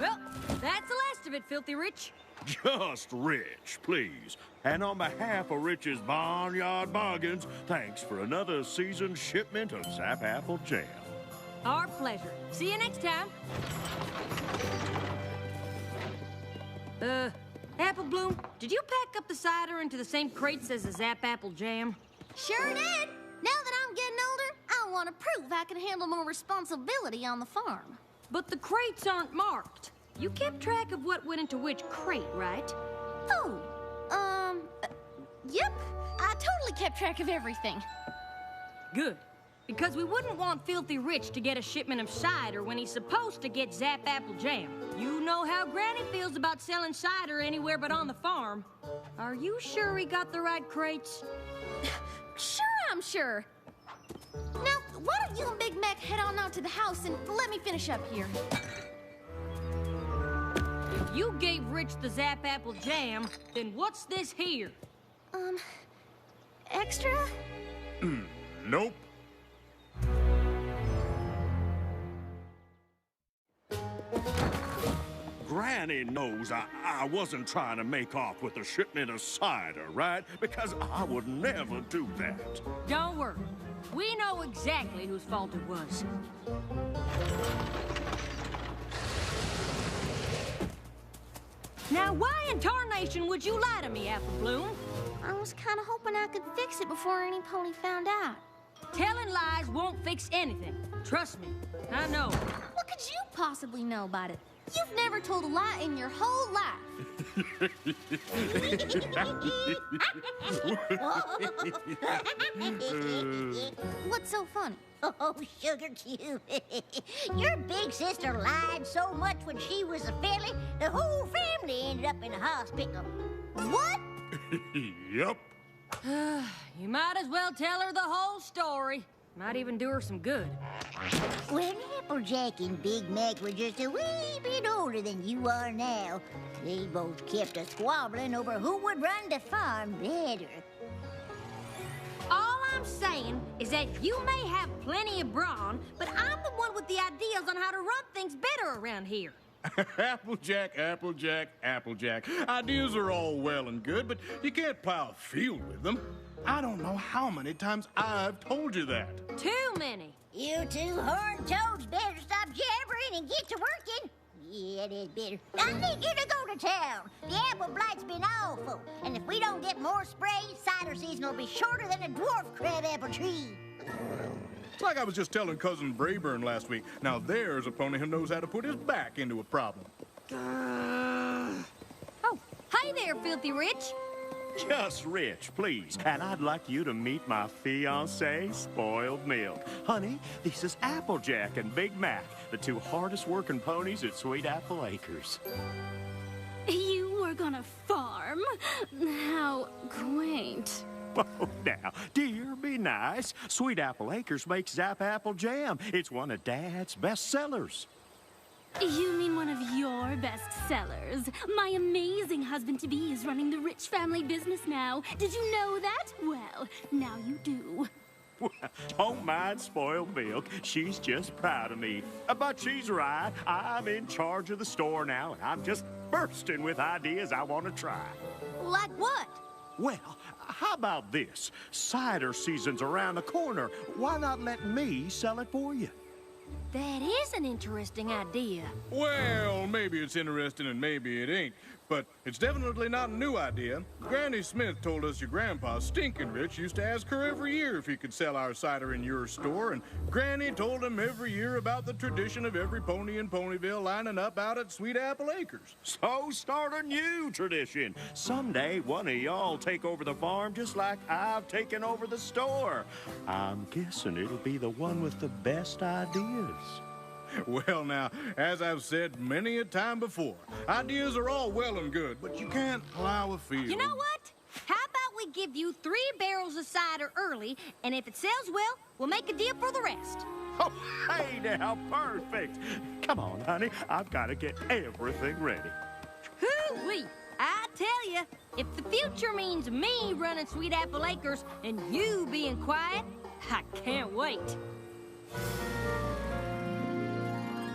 Well, that's the last of it, Filthy Rich. Just Rich, please. And on behalf of Rich's Barnyard Bargains, thanks for another seasoned shipment of Zap Apple Jam. Our pleasure. See you next time. Apple Bloom, did you pack up the cider into the same crates as the Zap Apple Jam? Sure did. Now that I'm getting older, I want to prove I can handle more responsibility on the farm. But the crates aren't marked. You kept track of what went into which crate, right? Oh, yep. I totally kept track of everything. Good. Because we wouldn't want Filthy Rich to get a shipment of cider when he's supposed to get Zap Apple Jam. You know how Granny feels about selling cider anywhere but on the farm. Are you sure he got the right crates? Sure, I'm sure. Now, why don't you and Big Mac head on out to the house and let me finish up here? If you gave Rich the Zap Apple Jam, then what's this here? Extra? Nope. Granny knows I wasn't trying to make off with a shipment of cider, right? Because I would never do that. Don't worry. We know exactly whose fault it was. Now, why in tarnation would you lie to me, Apple Bloom? I was kind of hoping I could fix it before any pony found out. Telling lies won't fix anything. Trust me, I know. What could you possibly know about it? You've never told a lie in your whole life. What's so funny? Oh, Sugar Cube. Your big sister lied so much when she was a filly, the whole family ended up in the hospital. What? Yep. You might as well tell her the whole story. Might even do her some good. When Applejack and Big Mac were just a wee bit older than you are now, they both kept a squabbling over who would run the farm better. All I'm saying is that you may have plenty of brawn, but I'm the one with the ideas on how to run things better around here. Applejack, Applejack, Applejack. Ideas are all well and good, but you can't plow a field with them. I don't know how many times I've told you that. Too many. You two horned toads better stop jabbering and get to working. Yeah, it is better. I need you to go to town. The apple blight's been awful, and if we don't get more spray, cider season will be shorter than a dwarf crab apple tree. It's like I was just telling Cousin Brayburn last week. Now there's a pony who knows how to put his back into a problem. Oh, hi there, Filthy Rich. Just Rich, please. And I'd like you to meet my fiancée, Spoiled Milk. Honey, this is Applejack and Big Mac, the two hardest working ponies at Sweet Apple Acres. You work on a farm? How quaint. Oh, now, dear, be nice. Sweet Apple Acres makes Zap Apple Jam. It's one of Dad's best sellers. You mean one of your best sellers? My amazing husband-to-be is running the Rich family business now. Did you know that? Well, now you do. Don't mind Spoiled Milk. She's just proud of me. But she's right. I'm in charge of the store now, and I'm just bursting with ideas I want to try. Like what? Well, how about this? Cider season's around the corner. Why not let me sell it for you? That is an interesting idea. Well, maybe it's interesting and maybe it ain't, but it's definitely not a new idea. Granny Smith told us your grandpa, Stinkin' Rich, used to ask her every year if he could sell our cider in your store, and Granny told him every year about the tradition of every pony in Ponyville lining up out at Sweet Apple Acres. So start a new tradition. Someday, one of y'all take over the farm just like I've taken over the store. I'm guessing it'll be the one with the best ideas. Well, now, as I've said many a time before, ideas are all well and good, but you can't plow a field. You know what? How about we give you 3 barrels of cider early, and if it sells well, we'll make a deal for the rest. Oh, hey now, perfect. Come on, honey. I've got to get everything ready. Hoo-wee! I tell you, if the future means me running Sweet Apple Acres and you being quiet, I can't wait.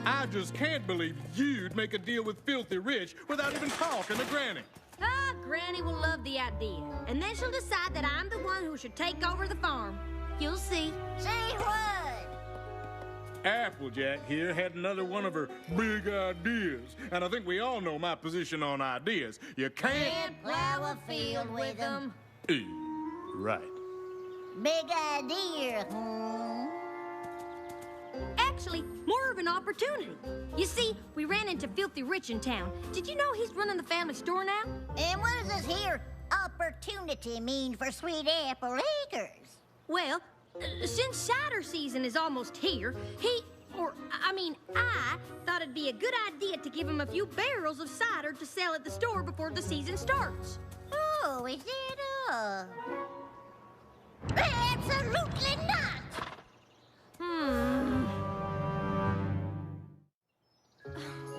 I just can't believe you'd make a deal with Filthy Rich without even talking to Granny. Ah, Granny will love the idea. And then she'll decide that I'm the one who should take over the farm. You'll see. Say what? Applejack here had another one of her big ideas. And I think we all know my position on ideas. You can't... Plow a field with them. Right. Big idea, Actually, more of an opportunity. You see, we ran into Filthy Rich in town. Did you know he's running the family store now? And what does this here opportunity mean for Sweet Apple Acres? Well, since cider season is almost here, I thought it'd be a good idea to give him a few barrels of cider to sell at the store before the season starts. Oh, is it all? Absolutely not!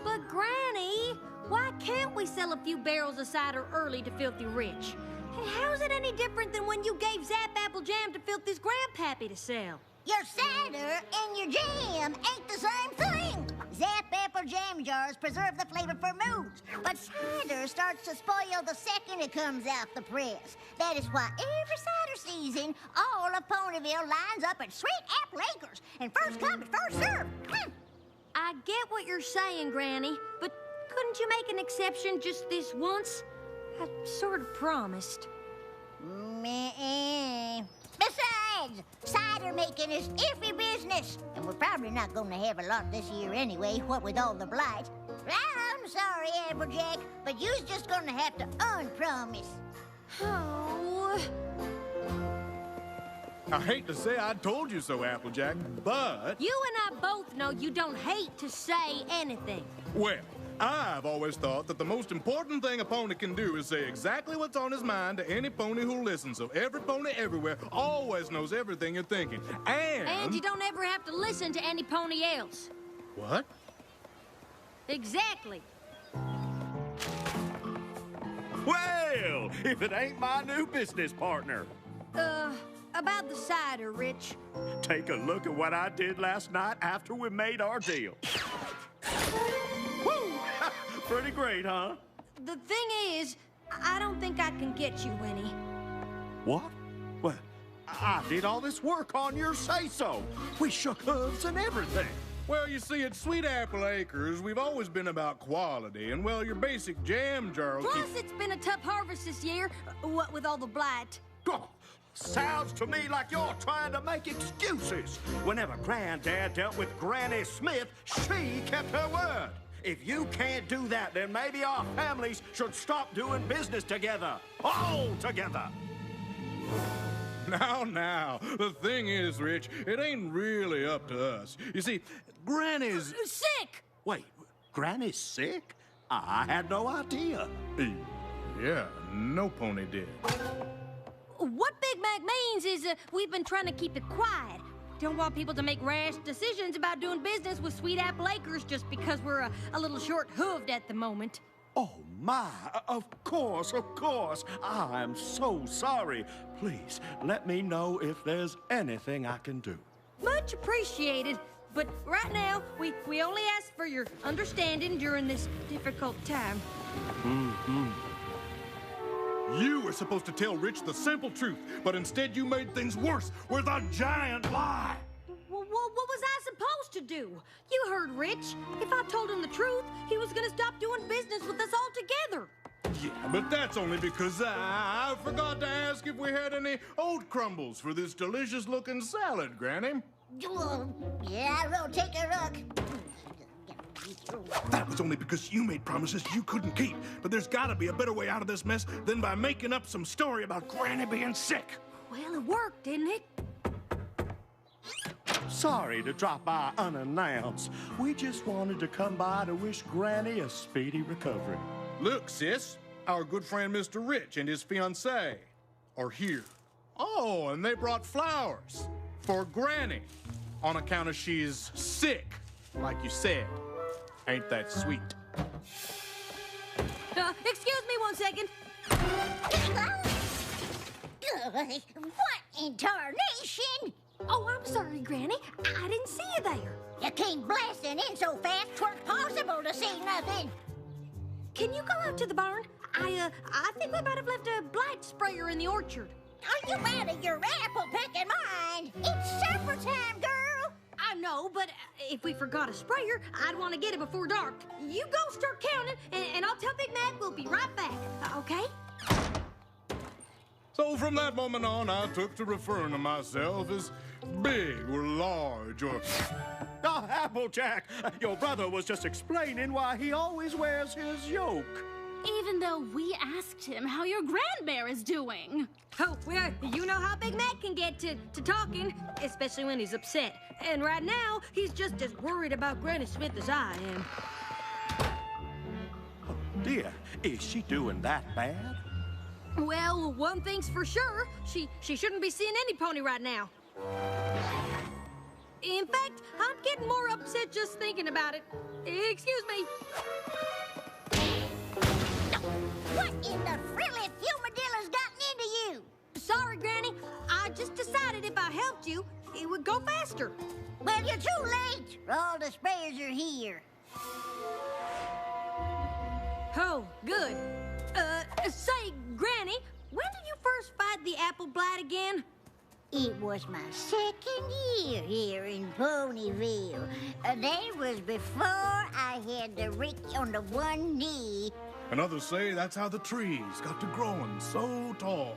But Granny, why can't we sell a few barrels of cider early to Filthy Rich? Hey, how's it any different than when you gave Zap Apple Jam to Filthy's grandpappy to sell? Your cider and your jam ain't the same thing. Zap Apple Jam jars preserve the flavor for moods, but cider starts to spoil the second it comes out the press. That is why every cider season, all of Ponyville lines up at Sweet Apple Acres, and first come and first serve. I get what you're saying, Granny, but couldn't you make an exception just this once? I sort of promised. Besides, cider making is iffy business, and we're probably not going to have a lot this year anyway, what with all the blight. I'm sorry, Applejack, but you's just going to have to unpromise. Oh. I hate to say I told you so, Applejack, but... You and I both know you don't hate to say anything. Well, I've always thought that the most important thing a pony can do is say exactly what's on his mind to any pony who listens. So every pony everywhere always knows everything you're thinking. And you don't ever have to listen to any pony else. What? Exactly. Well, if it ain't my new business partner. About the cider, Rich. Take a look at what I did last night after we made our deal. Woo! Pretty great, huh? The thing is, I don't think I can get you any. What? Well, I did all this work on your say-so. We shook hooves and everything. Well, you see, at Sweet Apple Acres, we've always been about quality, and, well, your basic jam jar will Plus, it's been a tough harvest this year, what with all the blight. Oh, sounds to me like you're trying to make excuses. Whenever Granddad dealt with Granny Smith, she kept her word. If you can't do that, then maybe our families should stop doing business together. All together. Now, the thing is, Rich, it ain't really up to us. You see, Granny's... Sick! Wait, Granny's sick? I had no idea. Yeah, no pony did. What Big Mac means is we've been trying to keep it quiet. Don't want people to make rash decisions about doing business with Sweet Apple Acres just because we're a little short-hooved at the moment. Oh, my. Of course. I'm so sorry. Please, let me know if there's anything I can do. Much appreciated. But right now, we only ask for your understanding during this difficult time. You were supposed to tell Rich the simple truth, but instead you made things worse with a giant lie. What was I supposed to do? You heard Rich. If I told him the truth, he was gonna stop doing business with us altogether. Yeah, but that's only because I forgot to ask if we had any oat crumbles for this delicious-looking salad, Granny. Yeah, I'll take a look. That was only because you made promises you couldn't keep. But there's gotta be a better way out of this mess than by making up some story about Granny being sick. Well, it worked, didn't it? Sorry to drop by unannounced. We just wanted to come by to wish Granny a speedy recovery. Look, sis, our good friend Mr. Rich and his fiancée are here. Oh, and they brought flowers for Granny on account of she's sick, like you said. Ain't that sweet? Excuse me 1 second. What in tarnation? Oh, I'm sorry, Granny. I didn't see you there. You came blasting in so fast 'tweren't possible to see nothing. Can you go out to the barn? I think we might have left a blight sprayer in the orchard. Are you out of your apple-picking mind? It's supper time, girl. I know, but if we forgot a sprayer, I'd want to get it before dark. You go start counting, and I'll tell Big Mac we'll be right back, okay? So from that moment on, I took to referring to myself as big or large or... Oh, Applejack, your brother was just explaining why he always wears his yoke. Even though we asked him how your grandmare is doing. Oh, well, you know how Big Mac can get to talking, especially when he's upset. And right now, he's just as worried about Granny Smith as I am. Oh, dear, is she doing that bad? Well, one thing's for sure, she shouldn't be seeing any pony right now. In fact, I'm getting more upset just thinking about it. Excuse me. What in the frilly fumadilla's gotten into you? Sorry, Granny. I just decided if I helped you, it would go faster. Well, you're too late. All the sprayers are here. Oh, good. Say, Granny, when did you first fight the apple blight again? It was my second year here in Ponyville. That was before I had the Rich on the one knee. And others say that's how the trees got to growing so tall.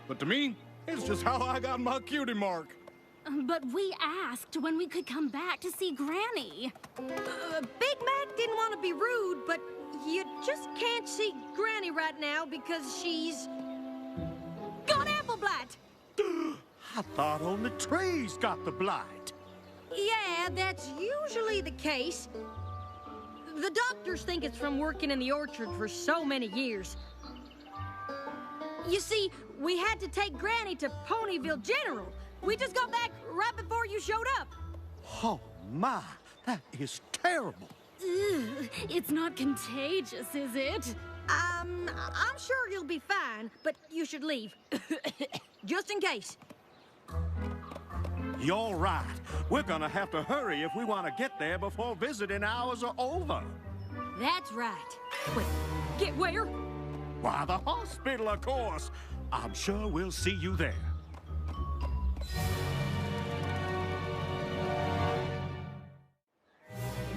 But to me, it's just how I got my cutie mark. But we asked when we could come back to see Granny. Big Mac didn't want to be rude, but you just can't see Granny right now because she's got apple blight. I thought only trees got the blight. Yeah, that's usually the case. The doctors think it's from working in the orchard for so many years. You see, we had to take Granny to Ponyville General. We just got back right before you showed up. Oh, my, that is terrible. Ugh, it's not contagious, is it? I'm sure you'll be fine, but you should leave. Just in case. You're right. We're gonna have to hurry if we want to get there before visiting hours are over. That's right. Wait, get where? Why, the hospital, of course. I'm sure we'll see you there.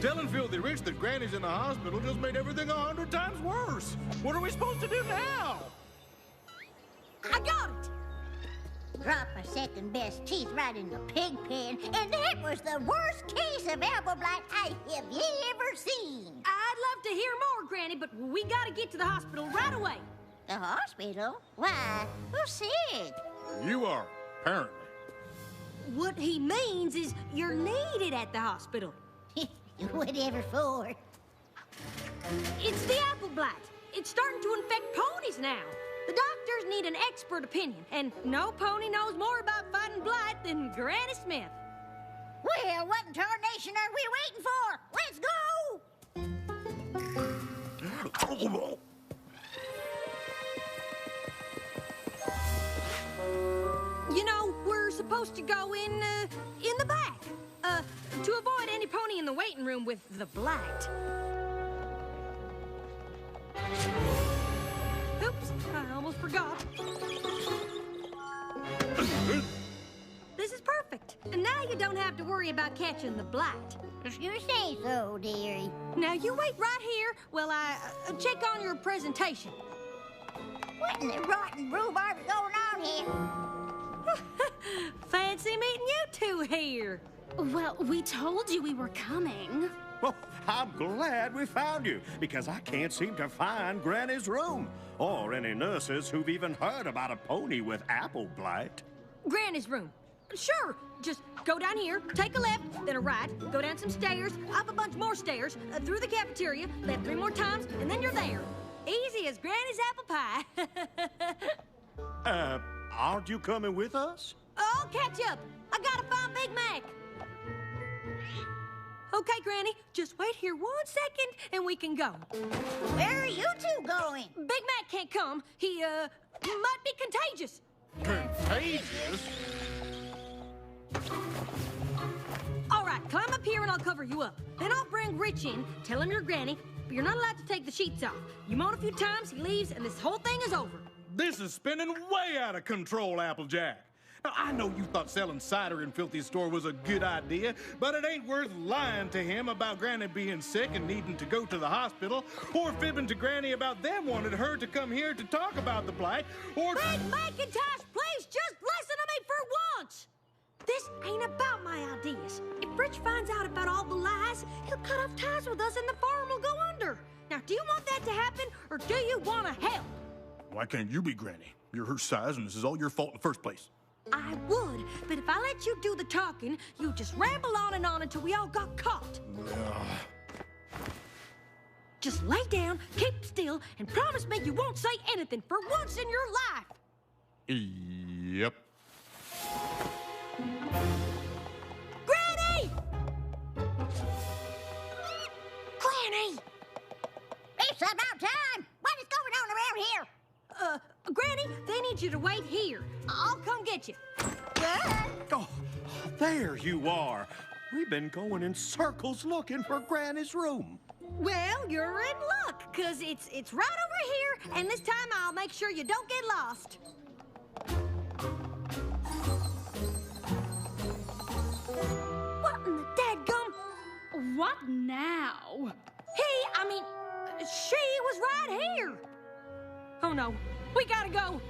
Telling Filthy Rich that Granny's in the hospital just made everything 100 times worse. What are we supposed to do now? I got it! Dropped my second best teeth right in the pig pen, and that was the worst case of apple blight I have ever seen. I'd love to hear more, Granny, but we gotta get to the hospital right away. The hospital? Why? Who's sick? You are, apparently. What he means is you're needed at the hospital. Whatever for. It's the apple blight. It's starting to infect ponies now. The doctors need an expert opinion, and no pony knows more about fighting blight than Granny Smith. Well, what in tarnation are we waiting for? Let's go! You know, we're supposed to go in the back, to avoid any pony in the waiting room with the blight. Oops, I almost forgot. This is perfect. And now you don't have to worry about catching the blight. If you say so, dearie. Now you wait right here while I check on your presentation. What in the rotten rhubarb is going on here? Fancy meeting you two here. Well, we told you we were coming. Well, I'm glad we found you, because I can't seem to find Granny's room, or any nurses who've even heard about a pony with apple blight. Granny's room. Sure, just go down here, take a left, then a right, go down some stairs, up a bunch more stairs, through the cafeteria, left 3 more times, and then you're there. Easy as Granny's apple pie. Aren't you coming with us? I'll catch up. I gotta find Big Mac. Okay, Granny, just wait here 1 second and we can go. Where are you two going? Big Mac can't come. He, might be contagious. Contagious? All right, climb up here and I'll cover you up. Then I'll bring Rich in, tell him you're Granny, but you're not allowed to take the sheets off. You moan a few times, he leaves, and this whole thing is over. This is spinning way out of control, Applejack. Now, I know you thought selling cider in Filthy's store was a good idea, but it ain't worth lying to him about Granny being sick and needing to go to the hospital, or fibbing to Granny about them wanting her to come here to talk about the blight, or... Big Macintosh, please just listen to me for once! This ain't about my ideas. If Rich finds out about all the lies, he'll cut off ties with us and the farm will go under. Now, do you want that to happen, or do you want to help? Why can't you be Granny? You're her size, and this is all your fault in the first place. I would, but if I let you do the talking, you just ramble on and on until we all got caught. Just lay down, keep still, and promise me you won't say anything for once in your life. Yep. Granny! Granny! It's about time. What is going on around here? Granny, they need you to wait here. I'll come get you. Oh, there you are. We've been going in circles looking for Granny's room. Well, you're in luck, 'cause it's right over here, and this time I'll make sure you don't get lost. What in the dadgum? What now? She was right here. Oh, no. We gotta go.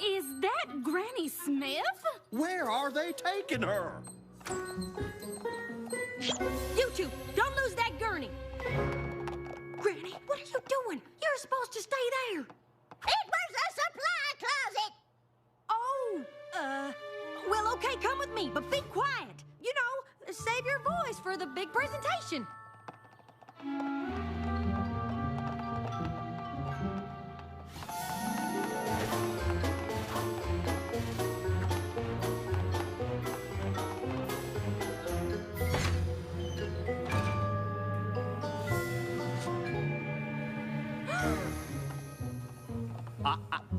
Is that Granny Smith? Where are they taking her? You two, don't lose that gurney. Granny, what are you doing? You're supposed to stay there. It was a supply closet. Oh, well, okay, come with me, but be quiet. You know, save your voice for the big presentation.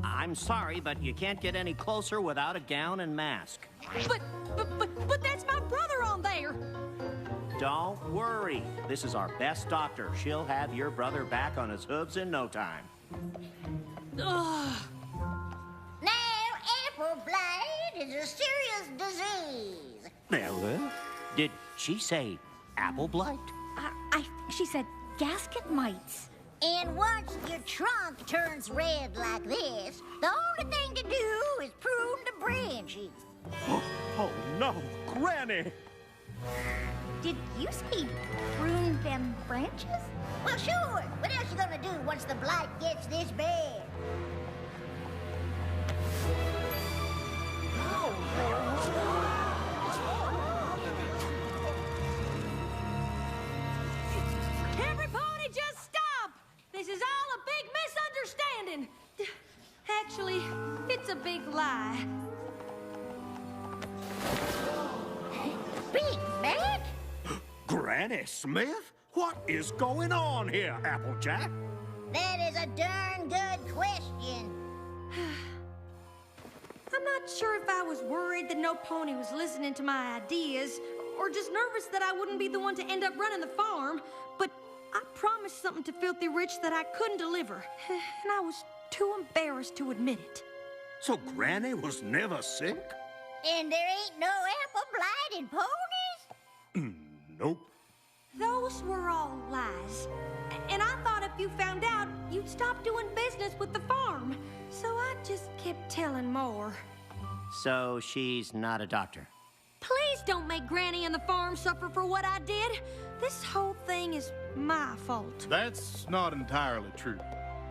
I'm sorry, but you can't get any closer without a gown and mask. But that's my brother on there. Don't worry. This is our best doctor. She'll have your brother back on his hooves in no time. Ugh. Now, apple blight is a serious disease. Well, did she say apple blight? She said gasket mites. And once your trunk turns red like this, the only thing to do is prune the branches. Oh, no, Granny! Did you say prune them branches? Well, sure. What else you gonna do once the blight gets this bad? Everybody just stop! This is all a big misunderstanding. Actually, it's a big lie. Big Mac? Granny Smith? What is going on here, Applejack? That is a darn good question. I'm not sure if I was worried that No Pony was listening to my ideas, or just nervous that I wouldn't be the one to end up running the farm, but I promised something to Filthy Rich that I couldn't deliver, and I was too embarrassed to admit it. So Granny was never sick? And there ain't no apple blight in ponies? Nope. Those were all lies. And I thought if you found out, you'd stop doing business with the farm. So I just kept telling more. So she's not a doctor. Please don't make Granny and the farm suffer for what I did. This whole thing is my fault. That's not entirely true.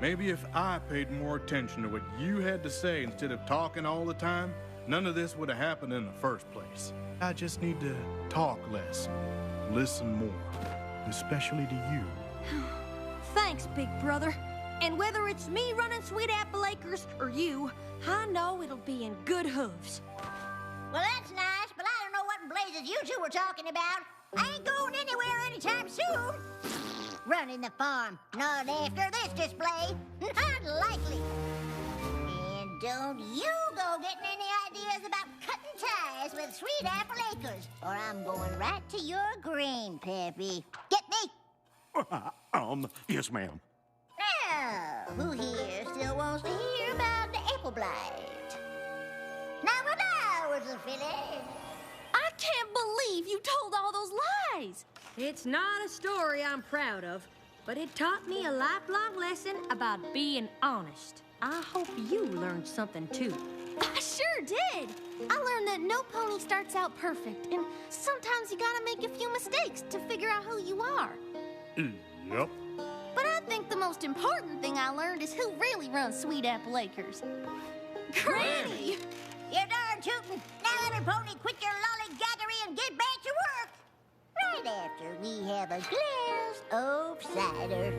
Maybe if I paid more attention to what you had to say instead of talking all the time, none of this would have happened in the first place. I just need to talk less, listen more, especially to you. Thanks, big brother. And whether it's me running Sweet Apple Acres or you, I know it'll be in good hooves. Well, that's nice, but I don't know what in blazes you two were talking about. I ain't going anywhere anytime soon. Running the farm, not after this display. Not likely. And don't you go getting any ideas about cutting ties with Sweet Apple Acres, or I'm going right to your green, Peppy. Get me? Yes, ma'am. Now, who here still wants to hear about the apple blight? Now what hours of Philly? I can't believe you told all those lies. It's not a story I'm proud of, but it taught me a lifelong lesson about being honest. I hope you learned something too. I sure did. I learned that no pony starts out perfect, and sometimes you gotta make a few mistakes to figure out who you are. Yep. But I think the most important thing I learned is who really runs Sweet Apple Acres. Granny! You're darn tootin'. Now every pony quit your lollygaggery and get back to work. Right after we have a glass of cider.